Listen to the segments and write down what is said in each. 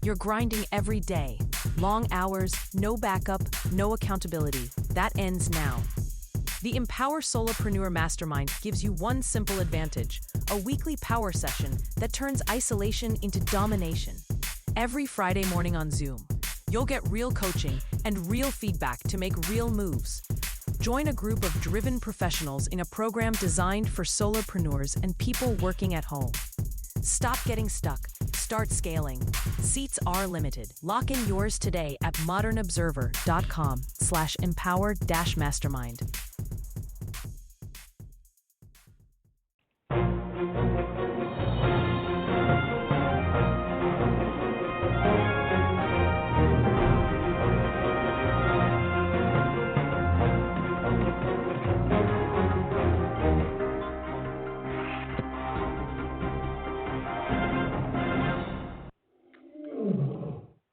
You're grinding every day. Long hours, no backup, no accountability. That ends now. The Empower Solopreneur Mastermind gives you one simple advantage: a weekly power session that turns isolation into domination. Every Friday morning on Zoom, you'll get real coaching and real feedback to make real moves. Join a group of driven professionals in a program designed for solopreneurs and people working at home. Stop getting stuck. Start scaling. Seats are limited. Lock in yours today at modernobserver.com/empower-mastermind.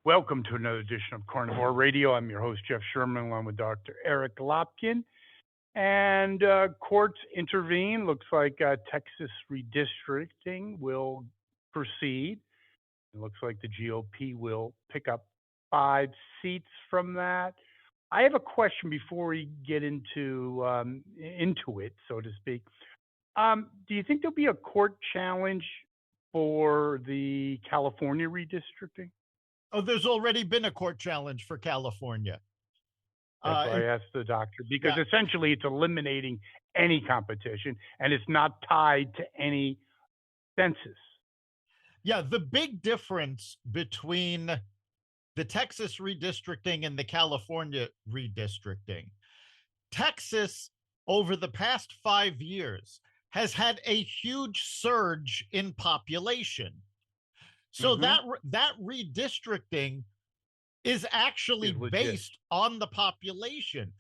Welcome to another edition of Carnivore Radio. I'm your host, Jeff Sherman, along with Dr. Eric Lopkin. And courts intervene. Looks like Texas redistricting will proceed. It looks like the GOP will pick up 5 seats from that. I have a question before we get into it, so to speak. Do you think there'll be a court challenge for the California redistricting? Oh, there's already been a court challenge for California. That's why I asked the doctor, because essentially it's eliminating any competition and it's not tied to any census. Yeah, the big difference between the Texas redistricting and the California redistricting, Texas over the past 5 years has had a huge surge in population. So that redistricting is actually based on the population.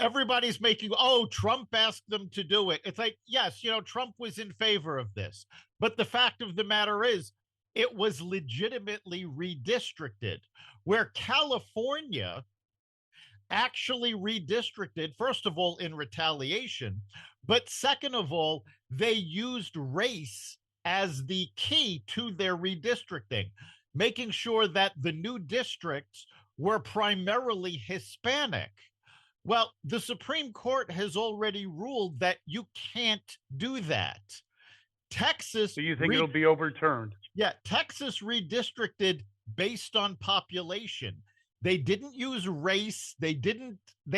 Everybody's making, Trump asked them to do it. It's like, yes, Trump was in favor of this. But the fact of the matter is, it was legitimately redistricted, where California actually redistricted, first of all, in retaliation, but second of all, they used race as the key to their redistricting, making sure that the new districts were primarily Hispanic. Well, the Supreme Court has already ruled that you can't do that. Texas. So you think it'll be overturned? Yeah, Texas redistricted based on population. They didn't use race. They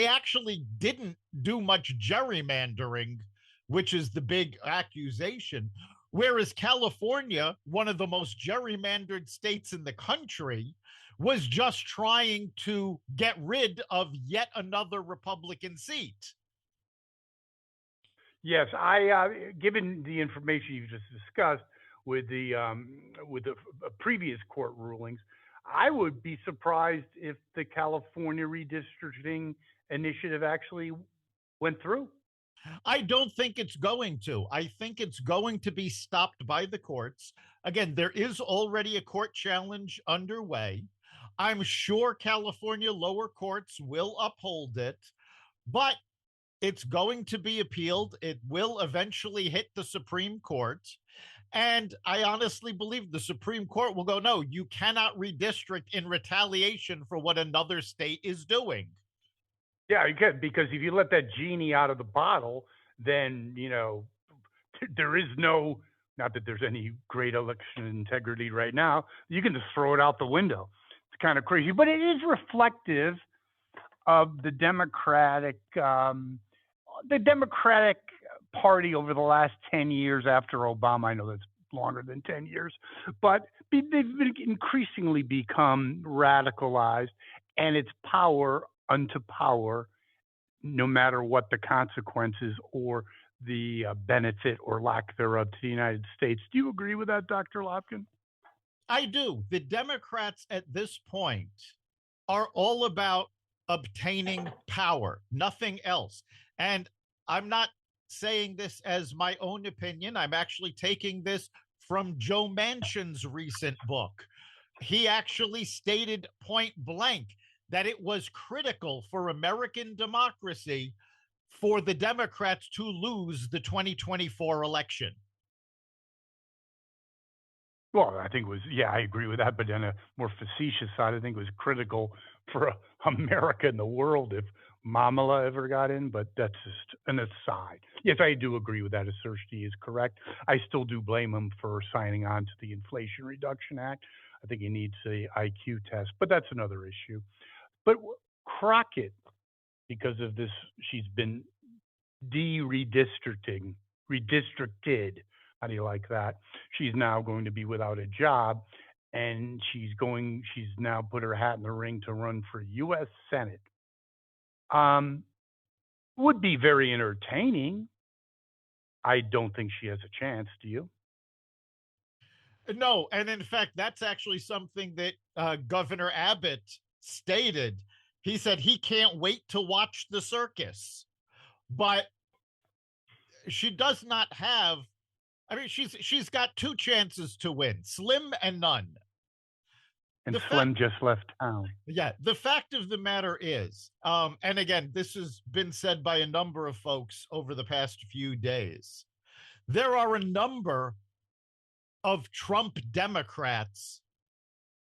actually didn't do much gerrymandering, which is the big accusation. Whereas California, one of the most gerrymandered states in the country, was just trying to get rid of yet another Republican seat. Yes, given the information you just discussed with the previous court rulings, I would be surprised if the California redistricting initiative actually went through. I don't think it's going to. I think it's going to be stopped by the courts. Again, there is already a court challenge underway. I'm sure California lower courts will uphold it, but it's going to be appealed. It will eventually hit the Supreme Court. And I honestly believe the Supreme Court will go, no, you cannot redistrict in retaliation for what another state is doing. Yeah, you can, because if you let that genie out of the bottle, then, there is not that there's any great election integrity right now. You can just throw it out the window. It's kind of crazy, but it is reflective of the Democratic Party over the last 10 years after Obama. I know that's longer than 10 years, but they've been increasingly become radicalized, and it's power unto power, no matter what the consequences or the benefit or lack thereof to the United States. Do you agree with that, Dr. Lopkin? I do. The Democrats at this point are all about obtaining power, nothing else. And I'm not saying this as my own opinion. I'm actually taking this from Joe Manchin's recent book. He actually stated point blank that it was critical for American democracy for the Democrats to lose the 2024 election. Well, I think it was, yeah, I agree with that. But on a more facetious side, I think it was critical for America and the world if Mamala ever got in. But that's just an aside. Yes, I do agree with that assertion. He is correct. I still do blame him for signing on to the Inflation Reduction Act. I think he needs a IQ test, but that's another issue. But Crockett, because of this, she's been redistricted. How do you like that? She's now going to be without a job, and she's now put her hat in the ring to run for U.S. Senate. Would be very entertaining. I don't think she has a chance. Do you? No, and in fact, that's actually something that Governor Abbott stated. He said he can't wait to watch the circus, but she does not have. I mean, she's got two chances to win: slim and none. And Slim just left town. Yeah, the fact of the matter is, and again, this has been said by a number of folks over the past few days. There are a number of Trump Democrats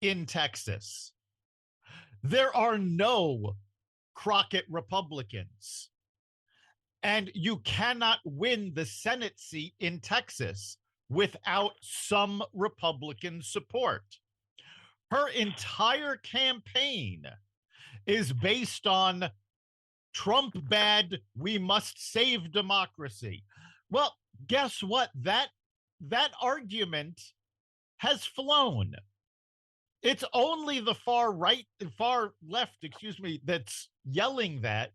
in Texas. There are no Crockett Republicans. And you cannot win the Senate seat in Texas without some Republican support. Her entire campaign is based on Trump bad, we must save democracy. Well, guess what? That argument has flown. It's only the far left, that's yelling that,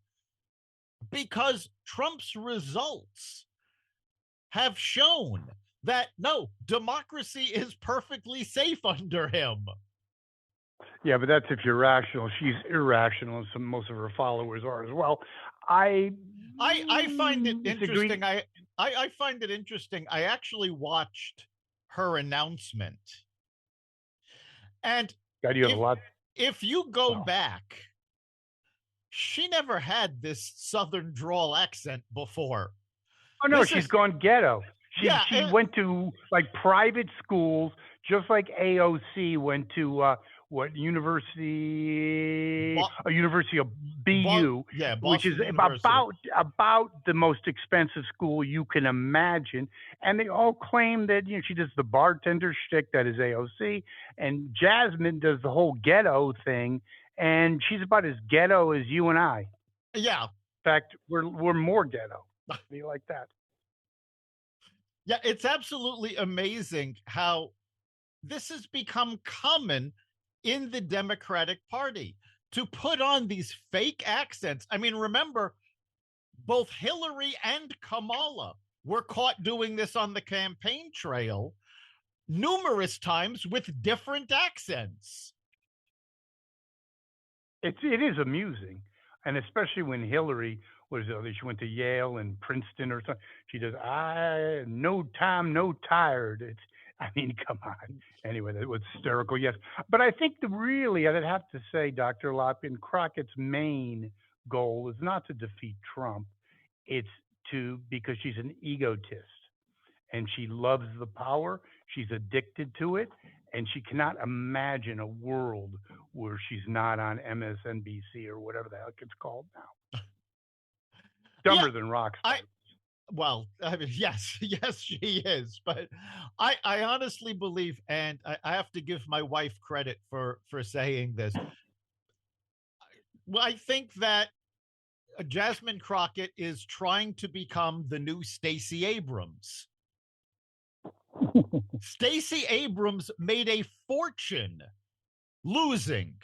because Trump's results have shown that no, democracy is perfectly safe under him. Yeah, but that's if you're rational. She's irrational, and most of her followers are as well. I find it interesting. I find it interesting. I actually watched her announcement. And God, you have a lot. If you go back, she never had this Southern drawl accent before. Oh, no, she's gone ghetto. She went to like private schools, just like AOC went to University of BU, which is about the most expensive school you can imagine. And they all claim that she does the bartender shtick that is AOC, and Jasmine does the whole ghetto thing, and she's about as ghetto as you and I. Yeah. In fact, we're more ghetto. How do you like that? Yeah, it's absolutely amazing how this has become common in the Democratic Party to put on these fake accents. I mean, remember, both Hillary and Kamala were caught doing this on the campaign trail numerous times with different accents. It is amusing, and especially when Hillary she went to Yale and Princeton or something. She does, no time, no tired. Come on. Anyway, that was hysterical, yes. But I think I'd have to say, Dr. Lopkin, Crockett's main goal is not to defeat Trump. It's because she's an egotist, and she loves the power. She's addicted to it, and she cannot imagine a world where she's not on MSNBC or whatever the heck it's called now. Dumber than rocks. Yes, she is. But I honestly believe, and I have to give my wife credit for saying this. Well, I think that Jasmine Crockett is trying to become the new Stacey Abrams. Stacey Abrams made a fortune losing.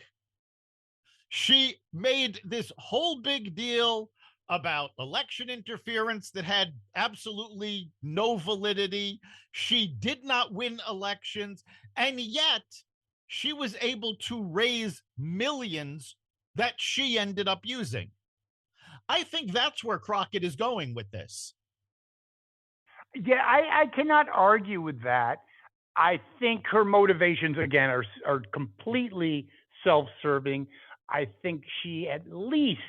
She made this whole big deal about election interference that had absolutely no validity. She did not win elections, and yet she was able to raise millions that she ended up using. I think that's where Crockett is going with this. Yeah, I cannot argue with that. I think her motivations, again, are completely self-serving. I think she at least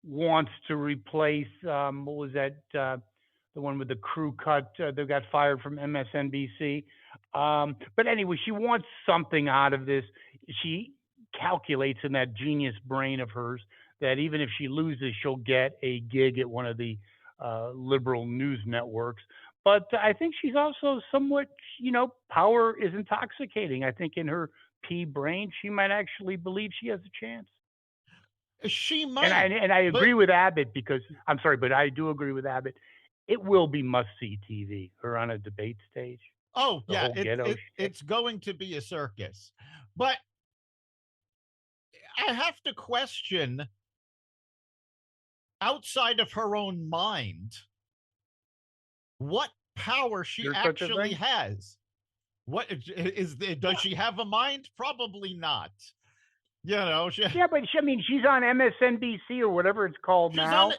wants to replace, what was that, the one with the crew cut that got fired from MSNBC. But anyway, she wants something out of this. She calculates in that genius brain of hers that even if she loses, she'll get a gig at one of the liberal news networks. But I think she's also somewhat, power is intoxicating. I think in her pea brain, she might actually believe she has a chance. She And might. I agree with Abbott because I'm sorry, but I do agree with Abbott. It will be must see TV. Her on a debate stage. Oh, The yeah, whole ghetto shit. it's going to be a circus. But I have to question, outside of her own mind, what power she There's such a actually thing? has. What is does she have a mind? Probably not. Yeah, but she's on MSNBC or whatever it's called she's now. on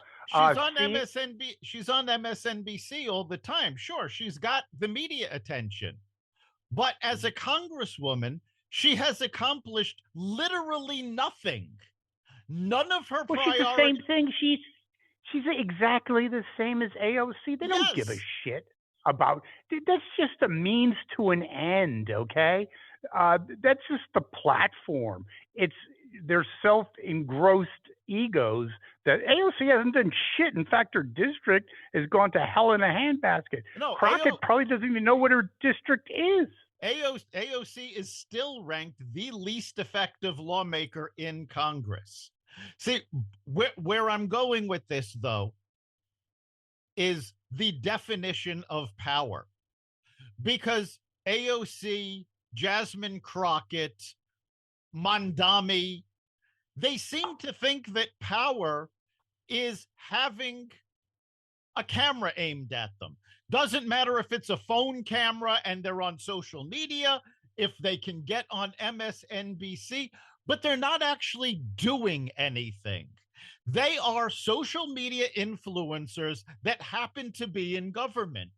she's on MSNBC all the time. Sure, she's got the media attention. But as a congresswoman, she has accomplished literally nothing. None of her Well, priorities. she's the same thing. She's exactly the same as AOC. They don't give a Yes. shit about. That's just a means to an end. Okay, that's just the platform. It's their self-engrossed egos that AOC hasn't done shit. In fact, her district has gone to hell in a handbasket. No, Crockett probably doesn't even know what her district is. AOC is still ranked the least effective lawmaker in Congress. See, where I'm going with this, though, is the definition of power. Because AOC, Jasmine Crockett, Mondami, they seem to think that power is having a camera aimed at them. Doesn't matter if it's a phone camera and they're on social media, if they can get on MSNBC, but they're not actually doing anything. They are social media influencers that happen to be in government.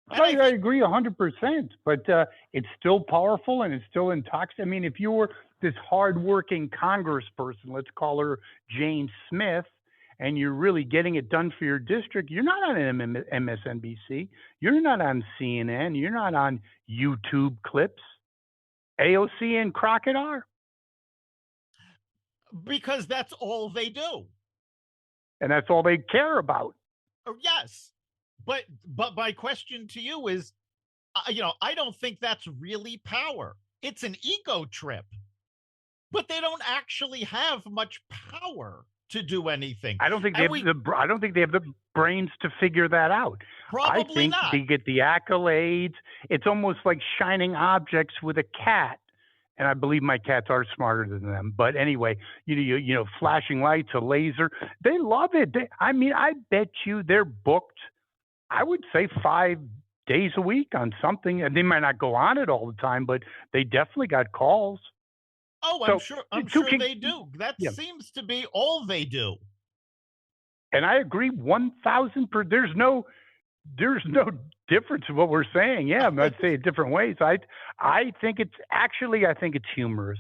I agree 100%, but it's still powerful and it's still intoxicating. I mean, if you were this hardworking congressperson, let's call her Jane Smith, and you're really getting it done for your district, you're not on MSNBC, you're not on CNN, you're not on YouTube clips. AOC and Crockett are. Because that's all they do. And that's all they care about. Oh, yes. But my question to you is, I don't think that's really power. It's an ego trip. But they don't actually have much power to do anything. I don't think they have the brains to figure that out. Probably I think not. They get the accolades. It's almost like shining objects with a cat. And I believe my cats are smarter than them. But anyway, flashing lights, a laser, they love it. I bet you they're booked, I would say 5 days a week on something. And they might not go on it all the time, but they definitely got calls. Oh, I'm sure they do. That seems to be all they do. And I agree 1,000%. There's no difference in what we're saying. Yeah, I'm not saying it different ways. I think it's humorous.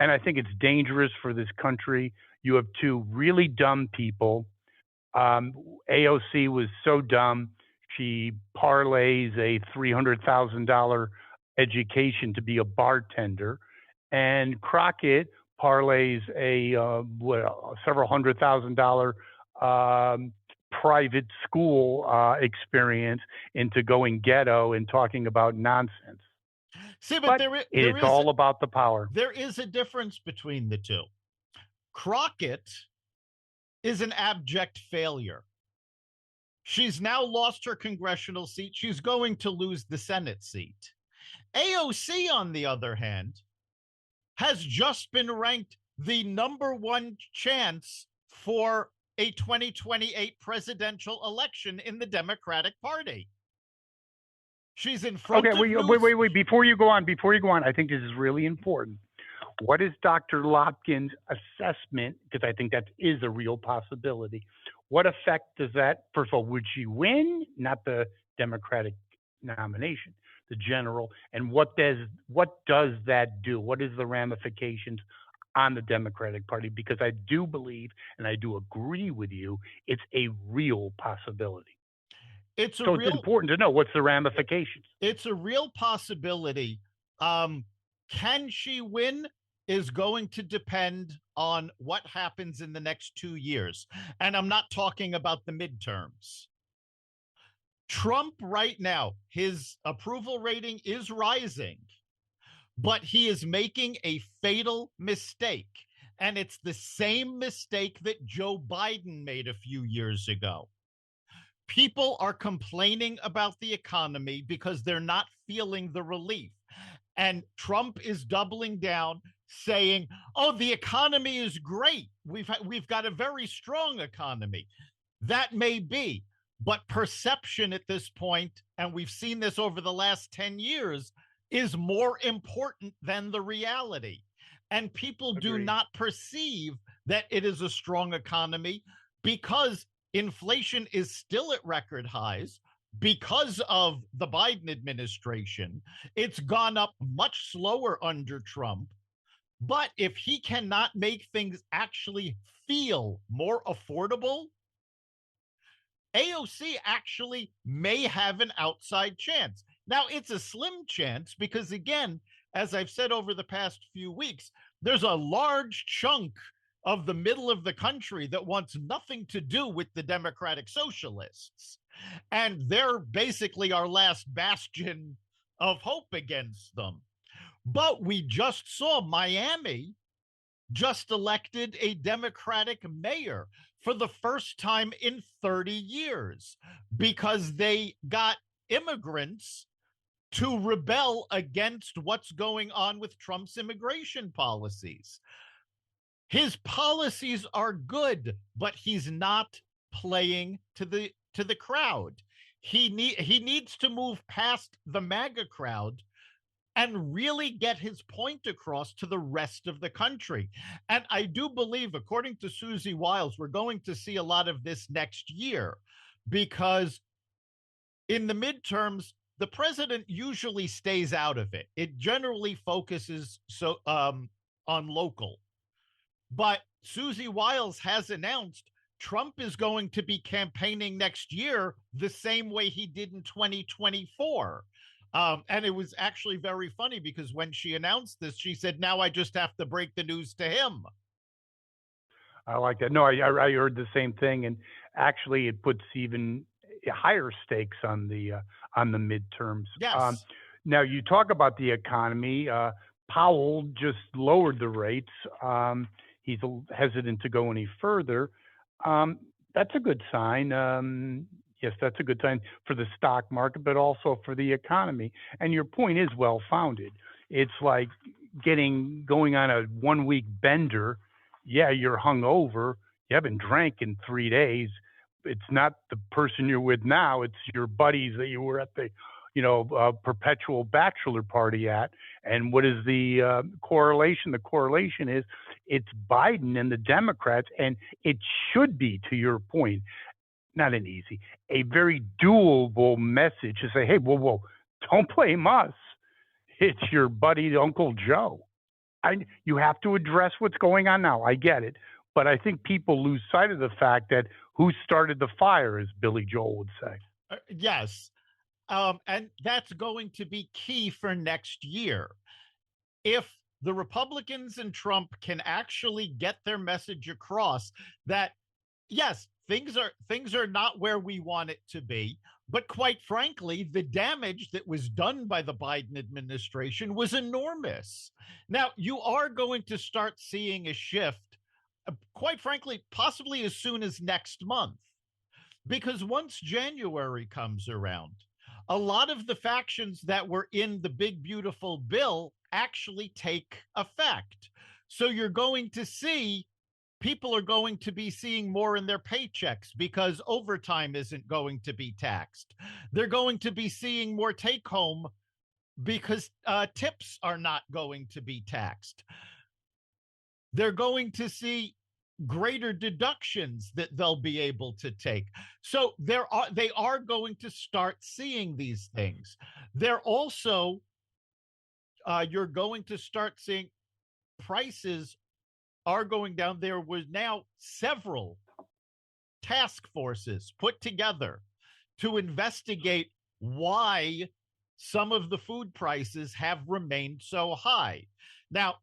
And I think it's dangerous for this country. You have two really dumb people. AOC was so dumb, she parlays a $300,000 education to be a bartender. And Crockett parlays a several $100,000 private school experience into going ghetto and talking about nonsense. See, but it's all about the power. There is a difference between the two. Crockett is an abject failure. She's now lost her congressional seat. She's going to lose the Senate seat. AOC, on the other hand, has just been ranked the #1 chance for a 2028 presidential election in the Democratic Party. She's in front of wait. Before you go on, I think this is really important. What is Dr. Lopkin's assessment? Because I think that is a real possibility. What effect does that, first of all, would she win? Not the Democratic nomination, the general. And what does that do? What is the ramifications on the Democratic Party? Because I do believe, and I do agree with you, it's a real possibility. It's a So real, it's important to know what's the ramifications. it's a real possibility. Can she win is going to depend on what happens in the next 2 years. And I'm not talking about the midterms. Trump right now, his approval rating is rising, but he is making a fatal mistake. And it's the same mistake that Joe Biden made a few years ago. People are complaining about the economy because they're not feeling the relief. And Trump is doubling down, saying, "Oh, the economy is great. We've got a very strong economy." That may be, but perception at this point, and we've seen this over the last 10 years, is more important than the reality. And people do Agreed. not perceive that it is a strong economy because inflation is still at record highs because of the Biden administration. It's gone up much slower under Trump. But if he cannot make things actually feel more affordable, AOC actually may have an outside chance. Now, it's a slim chance because, again, as I've said over the past few weeks, there's a large chunk of the middle of the country that wants nothing to do with the Democratic Socialists. And they're basically our last bastion of hope against them. But we just saw Miami just elected a Democratic mayor for the first time in 30 years because they got immigrants to rebel against what's going on with Trump's immigration policies. His policies are good, but he's not playing to the crowd. He needs to move past the MAGA crowd and really get his point across to the rest of the country. And I do believe, according to Susie Wiles, we're going to see a lot of this next year because in the midterms, the president usually stays out of it. It generally focuses on local. But Susie Wiles has announced Trump is going to be campaigning next year the same way he did in 2024. And it was actually very funny because when she announced this, she said, "Now I just have to break the news to him." I like that. No, I heard the same thing, and actually, it puts even higher stakes on the midterms. Yes. Now you talk about the economy. Powell just lowered the rates. He's hesitant to go any further. That's a good sign. Yes, that's a good sign for the stock market, but also for the economy. And your point is well founded. It's like going on a 1 week bender. Yeah, you're hungover. You haven't drank in 3 days. It's not the person you're with now. It's your buddies that you were at the, perpetual bachelor party at. And what is the correlation? The correlation is it's Biden and the Democrats, and it should be, to your point, not a very doable message to say, hey, whoa, don't blame us. It's your buddy, Uncle Joe. You have to address what's going on now. I get it. But I think people lose sight of the fact that who started the fire, as Billy Joel would say. Yes. And that's going to be key for next year. If the Republicans and Trump can actually get their message across that, yes, things are not where we want it to be, but quite frankly, the damage that was done by the Biden administration was enormous. Now, you are going to start seeing a shift, quite frankly, possibly as soon as next month, because once January comes around, a lot of the factions that were in the big, beautiful bill actually take effect. So you're going to see people are going to be seeing more in their paychecks because overtime isn't going to be taxed. They're going to be seeing more take home because tips are not going to be taxed. They're going to see greater deductions that they'll be able to take. So they are going to start seeing these things. They're also, you're going to start seeing prices are going down. There was now several task forces put together to investigate why some of the food prices have remained so high. Now,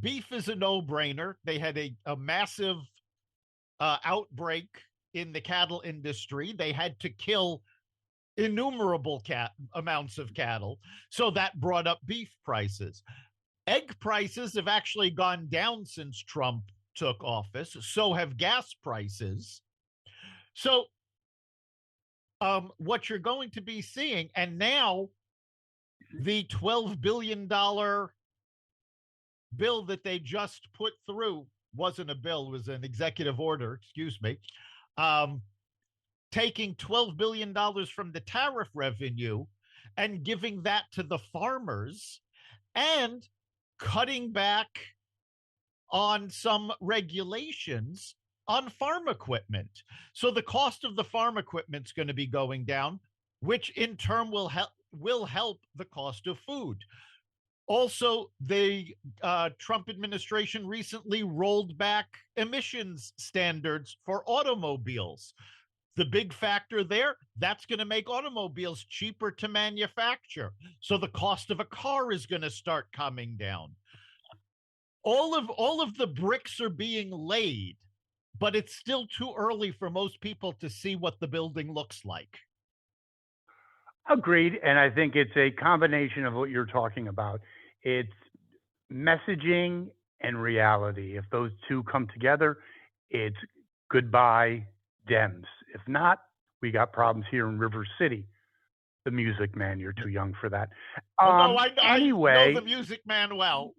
beef is a no-brainer. They had a massive outbreak in the cattle industry. They had to kill innumerable amounts of cattle. So that brought up beef prices. Egg prices have actually gone down since Trump took office. So have gas prices. So what you're going to be seeing, and now the $12 billion bill that they just put through wasn't a bill, it was an executive order, excuse me, taking $12 billion from the tariff revenue and giving that to the farmers and cutting back on some regulations on farm equipment. So the cost of the farm equipment is going to be going down, which in turn will help the cost of food. Also, the Trump administration recently rolled back emissions standards for automobiles. The big factor there, that's going to make automobiles cheaper to manufacture. So the cost of a car is going to start coming down. All of the bricks are being laid, but it's still too early for most people to see what the building looks like. Agreed. And I think it's a combination of what you're talking about. It's messaging and reality. If those two come together, it's goodbye Dems. If not, we got problems here in River City. The Music Man, you're too young for that. I anyway, know the Music Man well.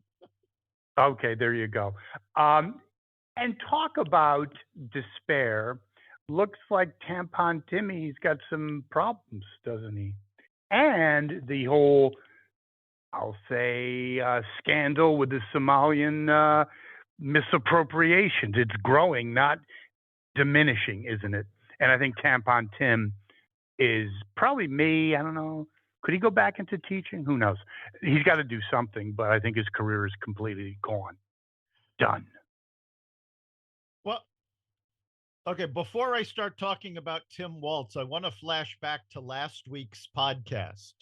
Okay, there you go. And talk about despair. Looks like Tampon Timmy's got some problems, doesn't he? And the whole, I'll say, scandal with the Somalian misappropriations. It's growing, not diminishing, isn't it? And I think Tampon Tim is probably me. I don't know. Could he go back into teaching? Who knows? He's got to do something, but I think his career is completely gone. Done. Well, okay, before I start talking about Tim Walz, I want to flash back to last week's podcast,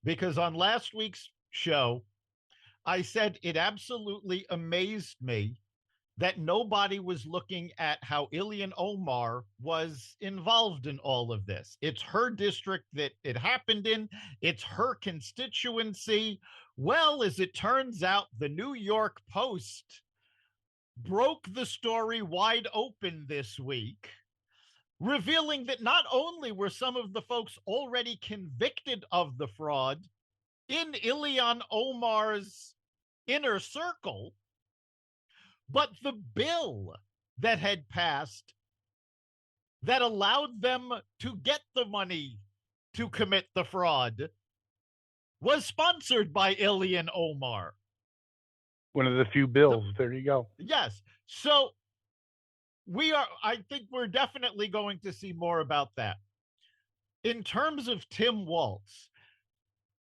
because on last week's show, I said it absolutely amazed me that nobody was looking at how Ilhan Omar was involved in all of this. It's her district that it happened in. It's her constituency. Well, as it turns out, the New York Post broke the story wide open this week, revealing that not only were some of the folks already convicted of the fraud in Ilhan Omar's inner circle, but the bill that had passed that allowed them to get the money to commit the fraud was sponsored by Ilhan Omar. One of the few bills. There you go. Yes. So I think we're definitely going to see more about that. In terms of Tim Walz,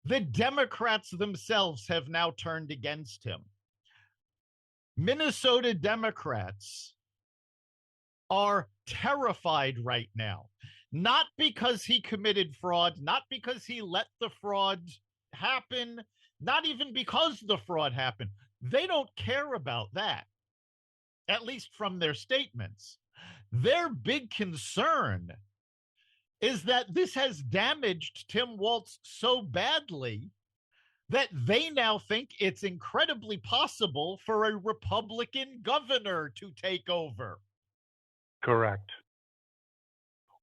the Democrats themselves have now turned against him. Minnesota Democrats are terrified right now, not because he committed fraud, not because he let the fraud happen, not even because the fraud happened. They don't care about that, at least from their statements. Their big concern is that this has damaged Tim Walz so badly that they now think it's incredibly possible for a Republican governor to take over. Correct.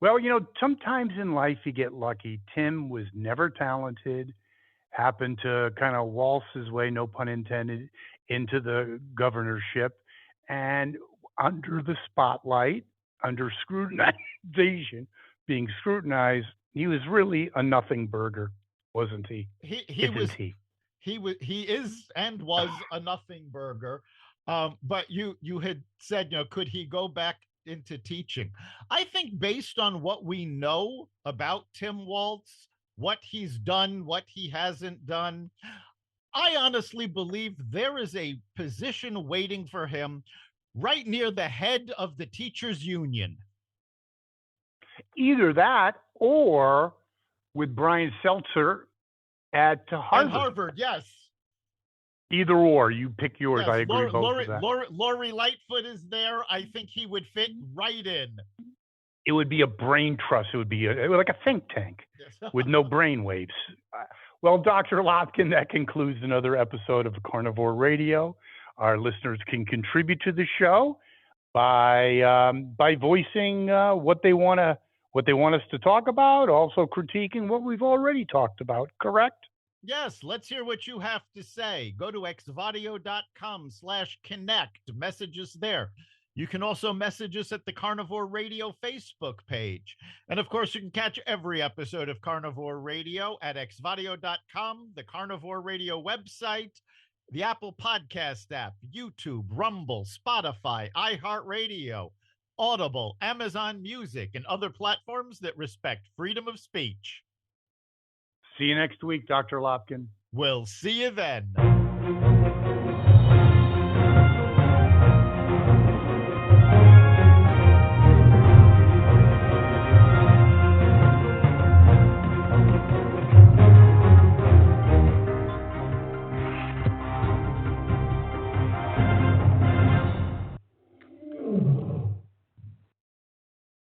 Well, sometimes in life you get lucky. Tim was never talented, happened to kind of waltz his way, no pun intended, into the governorship. And under the spotlight, under scrutinization, being scrutinized, he was really a nothing burger, wasn't he? He is and was a nothing burger. But you had said, could he go back into teaching? I think based on what we know about Tim Walz, what he's done, what he hasn't done, I honestly believe there is a position waiting for him right near the head of the teachers union. Either that, or with Brian Seltzer at Harvard. At Harvard, yes. Either or, you pick yours. Yes. I agree both with that. Lori Lightfoot is there. I think he would fit right in. It would be a brain trust. It would be like a think tank with no brain waves. Well, Dr. Lopkin, that concludes another episode of Carnivore Radio. Our listeners can contribute to the show by voicing what they want us to talk about, also critiquing what we've already talked about. Correct? Yes, let's hear what you have to say. Go to xvadio.com/connect. Message us there. You can also message us at the Carnivore Radio Facebook page. And of course, you can catch every episode of Carnivore Radio at xvadio.com, the Carnivore Radio website, the Apple Podcast app, YouTube, Rumble, Spotify, iHeartRadio, Audible, Amazon Music, and other platforms that respect freedom of speech. See you next week, Dr. Lopkin. We'll see you then.